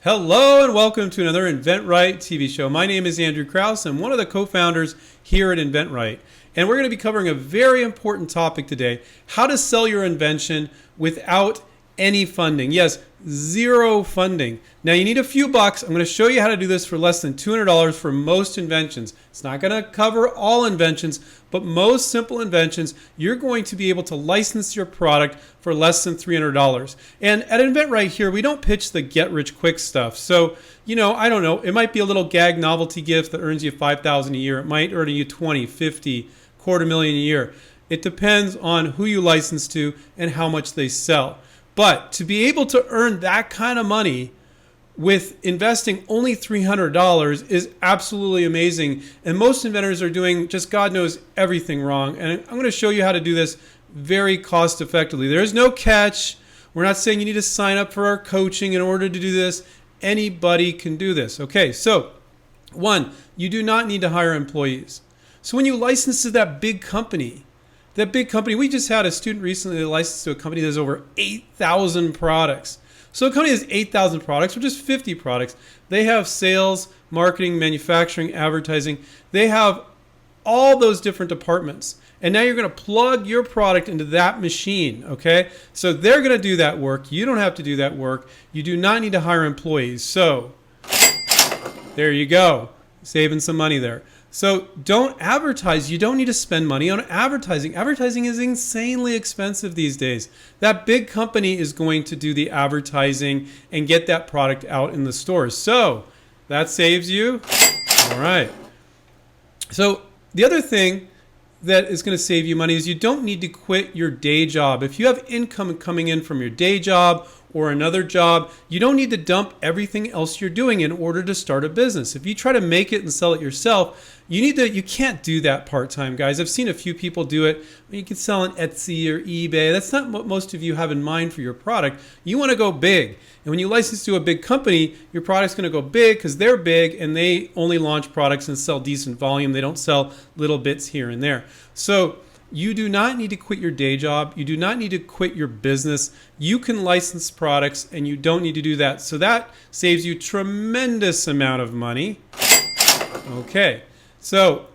Hello and welcome to another InventRight TV show. My name is Andrew Krause. I'm one of the co-founders here at InventRight. And we're going to be covering a very important topic today, how to sell your invention without any funding. Yes, zero funding. Now you need a few bucks. I'm going to show you how to do this for less than $200 for most inventions. It's not going to cover all inventions, but most simple inventions, you're going to be able to license your product for less than $300. And at InventRight here, we don't pitch the get-rich-quick stuff. So, I don't know, it might be a little gag novelty gift that earns you $5,000 a year. It might earn you 20, 50, $250,000 a year. It depends on who you license to and how much they sell. But to be able to earn that kind of money with investing only $300 is absolutely amazing. And most inventors are doing just God knows everything wrong. And I'm going to show you how to do this very cost effectively. There is no catch. We're not saying you need to sign up for our coaching in order to do this. Anybody can do this. Okay, so one, you do not need to hire employees. So when you license to that big company, we just had a student recently that licensed to a company that has over 8,000 products. So a company has 8,000 products, or just 50 products. They have sales, marketing, manufacturing, advertising. They have all those different departments. And now you're going to plug your product into that machine, okay? So they're going to do that work. You don't have to do that work. You do not need to hire employees. So there you go, saving some money there. So don't advertise. You don't need to spend money on advertising. Advertising is insanely expensive these days. That big company is going to do the advertising and get that product out in the stores. So that saves you. All right. So the other thing that is going to save you money is you don't need to quit your day job. If you have income coming in from your day job or another job, you don't need to dump everything else you're doing in order to start a business. If you try to make it and sell it yourself, you can't do that part-time, guys. I've seen a few people do it. You can sell on Etsy or eBay. That's not what most of you have in mind for your product. You want to go big. And when you license to a big company, your product's going to go big because they're big and they only launch products and sell decent volume. They don't sell little bits here and there. So you do not need to quit your day job. You do not need to quit your business. You can license products and you don't need to do that. So that saves you tremendous amount of money. Okay. So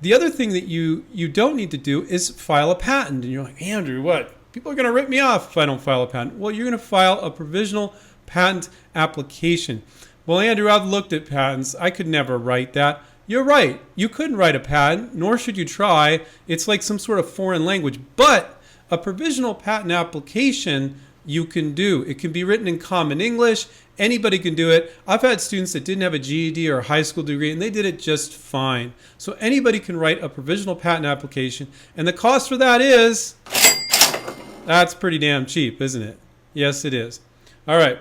the other thing that you don't need to do is file a patent. And you're like, Andrew, what? People are going to rip me off if I don't file a patent. Well, you're going to file a provisional patent application. Well, Andrew, I've looked at patents. I could never write that. You're right. You couldn't write a patent, nor should you try. It's like some sort of foreign language. But a provisional patent application you can do. It can be written in common English. Anybody can do it. I've had students that didn't have a GED or a high school degree, and they did it just fine. So anybody can write a provisional patent application. And the cost for that is, that's pretty damn cheap, isn't it? Yes, it is. All right.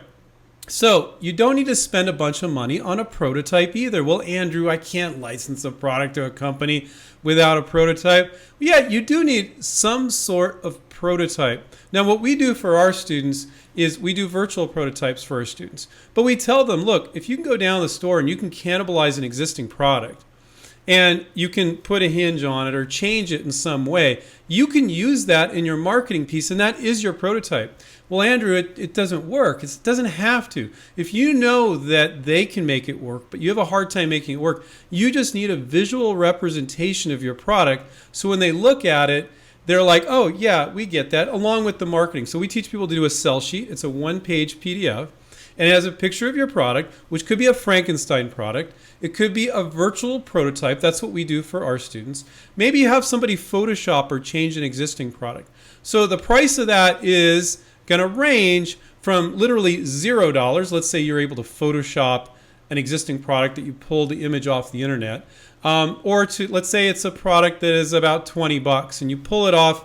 So you don't need to spend a bunch of money on a prototype either. Well, Andrew, I can't license a product to a company without a prototype. Yeah, you do need some sort of prototype. Now, what we do for our students is we do virtual prototypes for our students. But we tell them, look, if you can go down to the store and you can cannibalize an existing product, and you can put a hinge on it or change it in some way, you can use that in your marketing piece, and that is your prototype. Well, Andrew, it doesn't work. It doesn't have to. If you know that they can make it work, but you have a hard time making it work, you just need a visual representation of your product. So when they look at it, they're like, oh, yeah, we get that, along with the marketing. So we teach people to do a sell sheet. It's a one-page PDF. And it has a picture of your product, which could be a Frankenstein product. It could be a virtual prototype. That's what we do for our students. Maybe you have somebody Photoshop or change an existing product. So the price of that is going to range from literally $0. Let's say you're able to Photoshop an existing product that you pulled the image off the internet. Or to, let's say it's a product that is about $20 and you pull it off,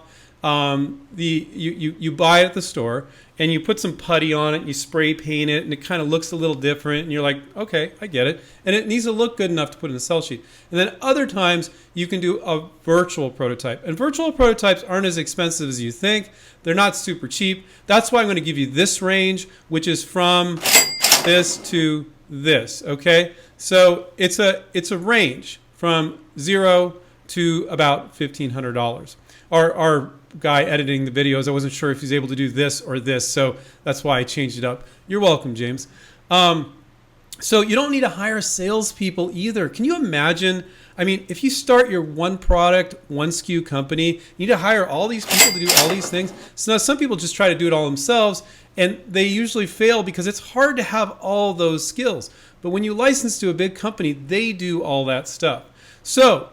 you buy it at the store and you put some putty on it and you spray paint it and it kind of looks a little different and you're like, okay, I get it. And it needs to look good enough to put in a sell sheet. And then other times you can do a virtual prototype. And virtual prototypes aren't as expensive as you think. They're not super cheap. That's why I'm going to give you this range, which is from this to this, okay? So it's a range from $0 to about $1,500. Our guy editing the videos, I wasn't sure if he's able to do this or this, so that's why I changed it up. You're welcome, James. So you don't need to hire salespeople either. Can you imagine? I mean, if you start your one product, one SKU company, you need to hire all these people to do all these things. So now some people just try to do it all themselves, and they usually fail because it's hard to have all those skills. But when you license to a big company, they do all that stuff. So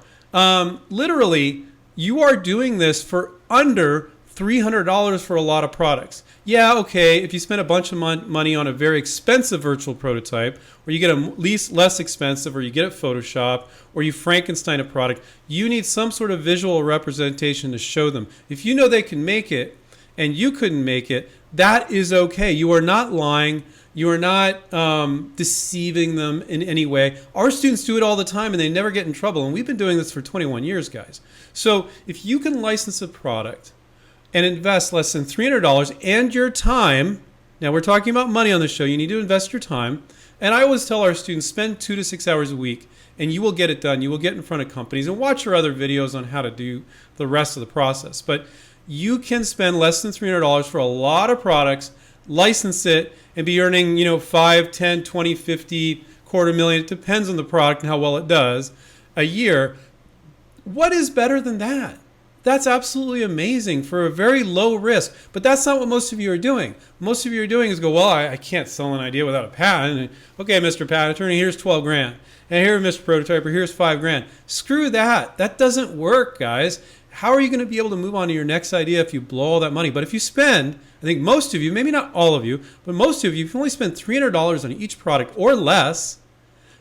literally, you are doing this for under $300 for a lot of products. Yeah, okay, if you spend a bunch of money on a very expensive virtual prototype, or you get a least less expensive, or you get it Photoshop, or you Frankenstein a product, you need some sort of visual representation to show them. If you know they can make it and you couldn't make it, that is okay. You are not lying. You are not deceiving them in any way. Our students do it all the time and they never get in trouble. And we've been doing this for 21 years, guys. So if you can license a product and invest less than $300 and your time, now we're talking about money on the show, you need to invest your time. And I always tell our students, spend 2 to 6 hours a week and you will get it done. You will get in front of companies, and watch our other videos on how to do the rest of the process. But you can spend less than $300 for a lot of products, license it, and be earning, 5, 10, 20, 50, $250,000, it depends on the product and how well it does, a year. What is better than that? That's absolutely amazing for a very low risk. But that's not what most of you are doing. Most of you are doing is go, well, I can't sell an idea without a patent. Okay, Mr. Patent Attorney, here's 12 grand. And here, Mr. Prototyper, here's 5 grand. Screw that. That doesn't work, guys. How are you going to be able to move on to your next idea if you blow all that money? But if you spend, I think most of you, maybe not all of you, but most of you, if you only spend $300 on each product or less,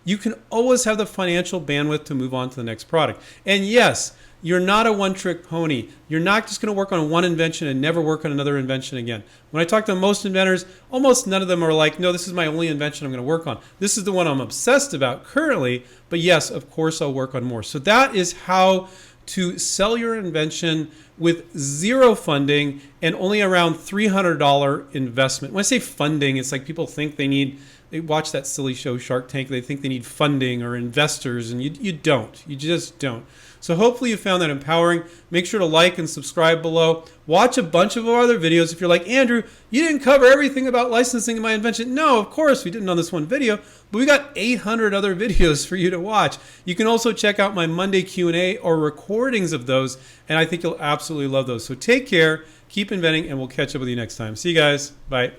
you can always have the financial bandwidth to move on to the next product. And yes, you're not a one-trick pony. You're not just going to work on one invention and never work on another invention again. When I talk to most inventors, almost none of them are like, no, this is my only invention I'm going to work on. This is the one I'm obsessed about currently, but yes, of course, I'll work on more. So that is how to sell your invention with zero funding and only around $300 investment. When I say funding, it's like people think they watch that silly show Shark Tank, they think they need funding or investors, and you don't. You just don't. So hopefully you found that empowering. Make sure to like and subscribe below. Watch a bunch of our other videos. If you're like, Andrew, you didn't cover everything about licensing my invention. No, of course we didn't on this one video, but we got 800 other videos for you to watch. You can also check out my Monday Q&A or recordings of those, and I think you'll absolutely love those. So take care, keep inventing, and we'll catch up with you next time. See you guys. Bye.